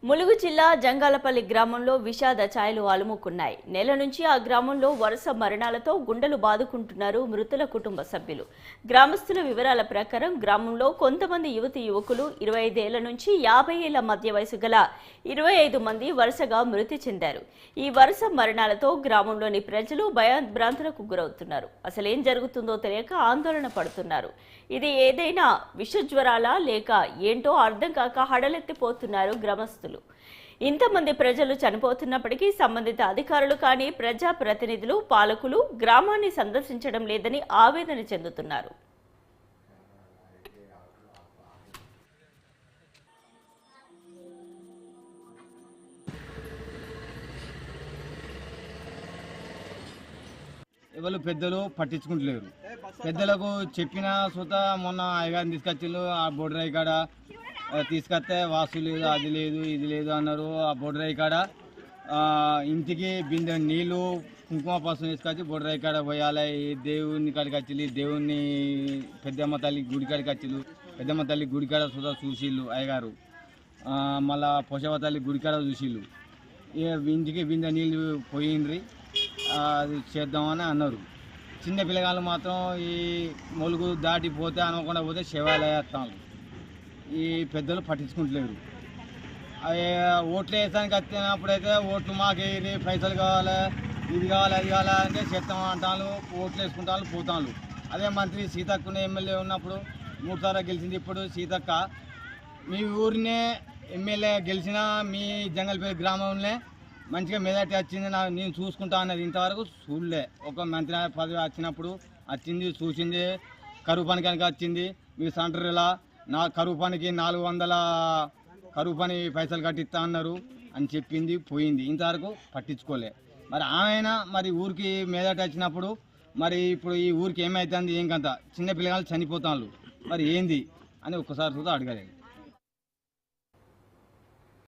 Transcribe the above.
ములుగు జిల్లా జంగాలపల్లి గ్రామంలో విషాద ఛాయలు అలుముకున్నాయి. నెల నుంచి ఆ గ్రామంలో వరుస మరణాలతో గుండెలు బాదుకుంటున్నారు మృతుల కుటుంబ సభ్యులు. గ్రామస్తుల వివరాల ప్రకారం గ్రామంలో కొంతమంది యువతి యువకులు 25 ఏళ్ల నుంచి 50 ఏళ్ల మధ్య వయసు గల 25 మంది వరుసగా మృతి చెందారు. ఈ వరుస మరణాలతో గ్రామంలోని ప్రజలు భయభ్రాంతులకు గురవుతున్నారు. అసలేం జరుగుతుందో తెలియక ఆందోళన పడుతున్నారు. ఇది ఏదైనా విషజ్వరాలా లేక ఏంటో అర్థం కాక హడలెత్తిపోతున్నారు గ్రామస్తులు. ఇంతమంది ప్రజలు చనిపోతున్నప్పటికీ సంబంధిత అధికారులు కానీ ప్రజా ప్రతినిధులు పాలకులు గ్రామాన్ని సందర్శించడం లేదని ఆవేదన చెందుతున్నారు. ఎవరు పెద్దలు పట్టించుకుంటలేరు. పెద్దలకు చెప్పిన సుత మొన్న అయ్యగారిని తీసుకొచ్చిళ్ళు. ఆ బొడ్రాయి కాడ తీసుకొస్తే వాసు లేదు, అది లేదు, ఇది లేదు అన్నారు. ఆ బొడ్రాయి కాడ ఇంటికి బిందె నీళ్ళు కుంకుమ పసుపు తీసుకొచ్చి బొడ్రాయి కాడ పోయాలి. దేవుని కాడికి వచ్చిళ్ళు, దేవుని పెద్దమ్మ తల్లి గుడి కాడికి వచ్చిళ్ళు. పెద్దమ్మ తల్లి గుడి కాడ సుత చూసిళ్ళు అయ్యగారు. మళ్ళా పోషవ తల్లి గుడి కాడ చూసిళ్ళు. ఇంటికి బిందె నీళ్ళు పోయిండ్రి, అది చేద్దామని అన్నారు. చిన్న పిల్లగాళ్ళు మాత్రం ఈ మొలుగు దాటిపోతే అనకుండా పోతే శివాలయాలు ఈ పెద్దలు పట్టించుకుంటలేరు. ఓట్లు వేసానికి వచ్చినప్పుడైతే ఓట్లు మాకు ఇది పైసలు కావాలి, ఇది కావాలి, అది కావాలి అంటే చేస్తాం అంటాను. ఓట్లు వేసుకుంటాను, పోతాను. అదే మంత్రి సీతక్కనే ఎమ్మెల్యే ఉన్నప్పుడు 3 సార్లు గెలిచింది. ఇప్పుడు సీతక్క మీ ఊరినే ఎమ్మెల్యే గెలిచిన మీ జంగల్పల్లి గ్రామంలో మంచిగా మెజార్టీ వచ్చింది, నేను చూసుకుంటా అన్నది ఇంతవరకు చూడలే. ఒక మంత్రి పదవి వచ్చినప్పుడు వచ్చింది, చూసింది. కరువు పని కనుక వచ్చింది. మీ సెంటర్లా నా కరువు పనికి 400 కరువు పని పైసలు కట్టిస్తా అన్నారు అని చెప్పింది, పోయింది. ఇంతవరకు పట్టించుకోలే. మరి ఆయన మరి ఊరికి మెజార్టీ వచ్చినప్పుడు మరి ఇప్పుడు ఈ ఊరికి ఏమవుతుంది, ఏం కంత చిన్న పిల్లగాళ్ళు చనిపోతాను మరి ఏంది అని ఒక్కసారి చూద్దా అడగలేదు.